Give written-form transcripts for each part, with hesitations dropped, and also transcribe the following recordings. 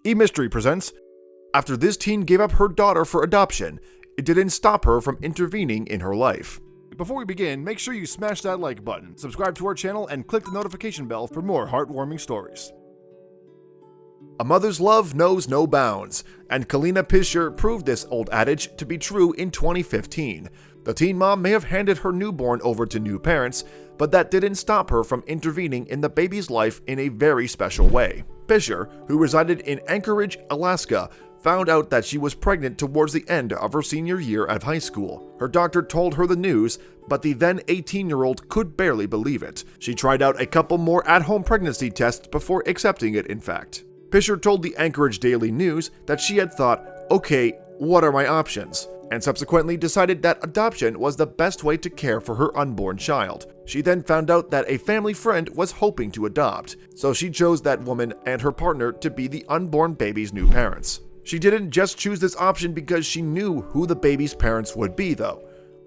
eMystery presents, after this teen gave up her daughter for adoption, it didn't stop her from intervening in her life. Before we begin, make sure you smash that like button, subscribe to our channel, and click the notification bell for more heartwarming stories. A mother's love knows no bounds, and Kalina Pischer proved this old adage to be true in 2015. The teen mom may have handed her newborn over to new parents, but that didn't stop her from intervening in the baby's life in a very special way. Pischer, who resided in Anchorage, Alaska, found out that she was pregnant towards the end of her senior year of high school. Her doctor told her the news, but the then 18-year-old could barely believe it. She tried out a couple more at-home pregnancy tests before accepting it, in fact. Pischer told the Anchorage Daily News that she had thought, okay, what are my options? And subsequently decided that adoption was the best way to care for her unborn child. She then found out that a family friend was hoping to adopt, so she chose that woman and her partner to be the unborn baby's new parents. She didn't just choose this option because she knew who the baby's parents would be, though.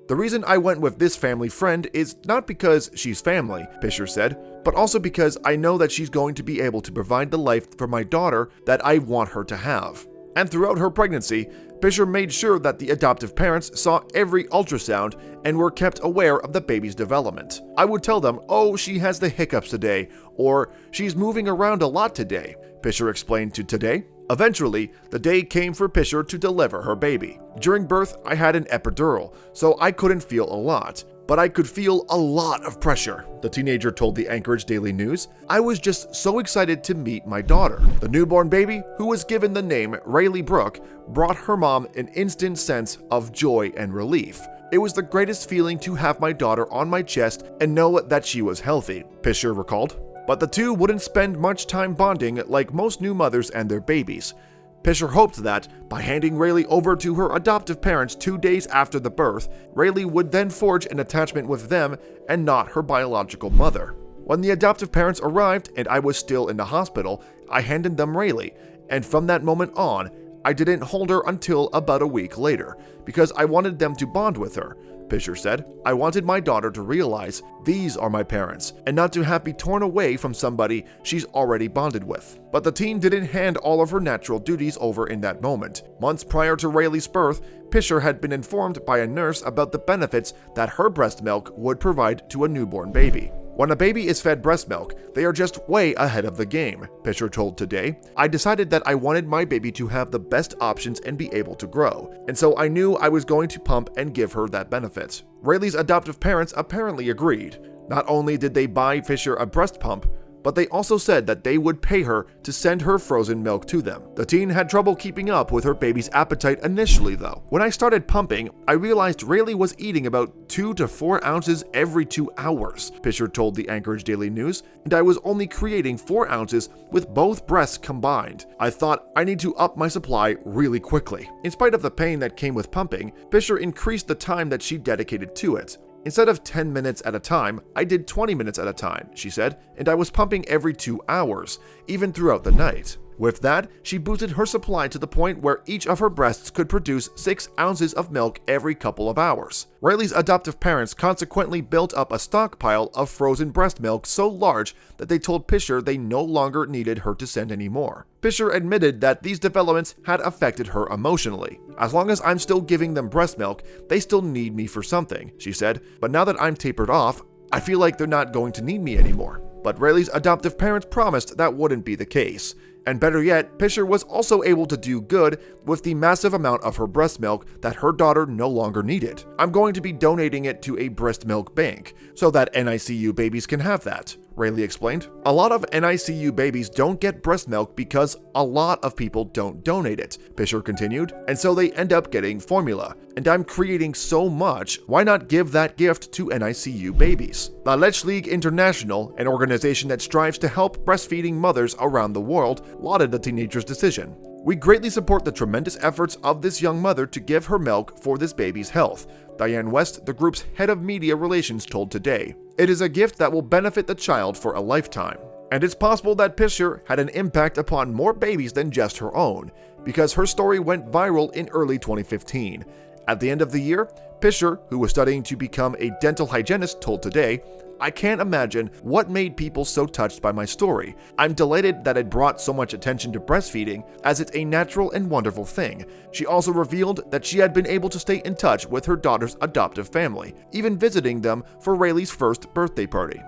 The reason I went with this family friend is not because she's family, Pischer said, but also because I know that she's going to be able to provide the life for my daughter that I want her to have. And throughout her pregnancy, Pischer made sure that the adoptive parents saw every ultrasound and were kept aware of the baby's development. I would tell them, oh, she has the hiccups today, or she's moving around a lot today, Pischer explained to Today. Eventually, the day came for Pischer to deliver her baby. During birth, I had an epidural, so I couldn't feel a lot, but I could feel a lot of pressure, the teenager told the Anchorage Daily News. I was just so excited to meet my daughter. The newborn baby, who was given the name Rayleigh Brooke, brought her mom an instant sense of joy and relief. It was the greatest feeling to have my daughter on my chest and know that she was healthy, Pischer recalled. But the two wouldn't spend much time bonding like most new mothers and their babies. Pischer hoped that, by handing Rayleigh over to her adoptive parents 2 days after the birth, Rayleigh would then forge an attachment with them and not her biological mother. When the adoptive parents arrived and I was still in the hospital, I handed them Rayleigh, and from that moment on, I didn't hold her until about a week later, because I wanted them to bond with her, Pischer said. I wanted my daughter to realize these are my parents, and not to have be torn away from somebody she's already bonded with. But the teen didn't hand all of her natural duties over in that moment. Months prior to Rayleigh's birth, Pischer had been informed by a nurse about the benefits that her breast milk would provide to a newborn baby. When a baby is fed breast milk, they are just way ahead of the game, Pischer told Today. I decided that I wanted my baby to have the best options and be able to grow, and so I knew I was going to pump and give her that benefit. Rayleigh's adoptive parents apparently agreed. Not only did they buy Pischer a breast pump, but they also said that they would pay her to send her frozen milk to them. The teen had trouble keeping up with her baby's appetite initially, though. When I started pumping, I realized Rayleigh was eating about 2 to 4 ounces every 2 hours, Pischer told the Anchorage Daily News, and I was only creating 4 ounces with both breasts combined. I thought I need to up my supply really quickly. In spite of the pain that came with pumping, Pischer increased the time that she dedicated to it. Instead of 10 minutes at a time, I did 20 minutes at a time, she said, and I was pumping every 2 hours, even throughout the night. With that, she boosted her supply to the point where each of her breasts could produce 6 ounces of milk every couple of hours. Rayleigh's adoptive parents consequently built up a stockpile of frozen breast milk so large that they told Pischer they no longer needed her to send any more. Pischer admitted that these developments had affected her emotionally. As long as I'm still giving them breast milk, they still need me for something, she said, but now that I'm tapered off, I feel like they're not going to need me anymore. But Rayleigh's adoptive parents promised that wouldn't be the case. And better yet, Pischer was also able to do good with the massive amount of her breast milk that her daughter no longer needed. I'm going to be donating it to a breast milk bank so that NICU babies can have that, Rayleigh explained. A lot of NICU babies don't get breast milk because a lot of people don't donate it, Pischer continued, and so they end up getting formula. And I'm creating so much, why not give that gift to NICU babies? La Leche League International, an organization that strives to help breastfeeding mothers around the world, lauded the teenager's decision. We greatly support the tremendous efforts of this young mother to give her milk for this baby's health, Diane West, the group's head of media relations, told Today. It is a gift that will benefit the child for a lifetime. And it's possible that Pischer had an impact upon more babies than just her own, because her story went viral in early 2015. At the end of the year, Pischer, who was studying to become a dental hygienist, told Today, I can't imagine what made people so touched by my story. I'm delighted that it brought so much attention to breastfeeding, as it's a natural and wonderful thing. She also revealed that she had been able to stay in touch with her daughter's adoptive family, even visiting them for Rayleigh's first birthday party.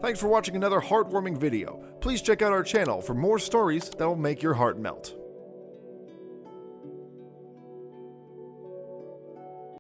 Thanks for watching another heartwarming video. Please check out our channel for more stories that will make your heart melt.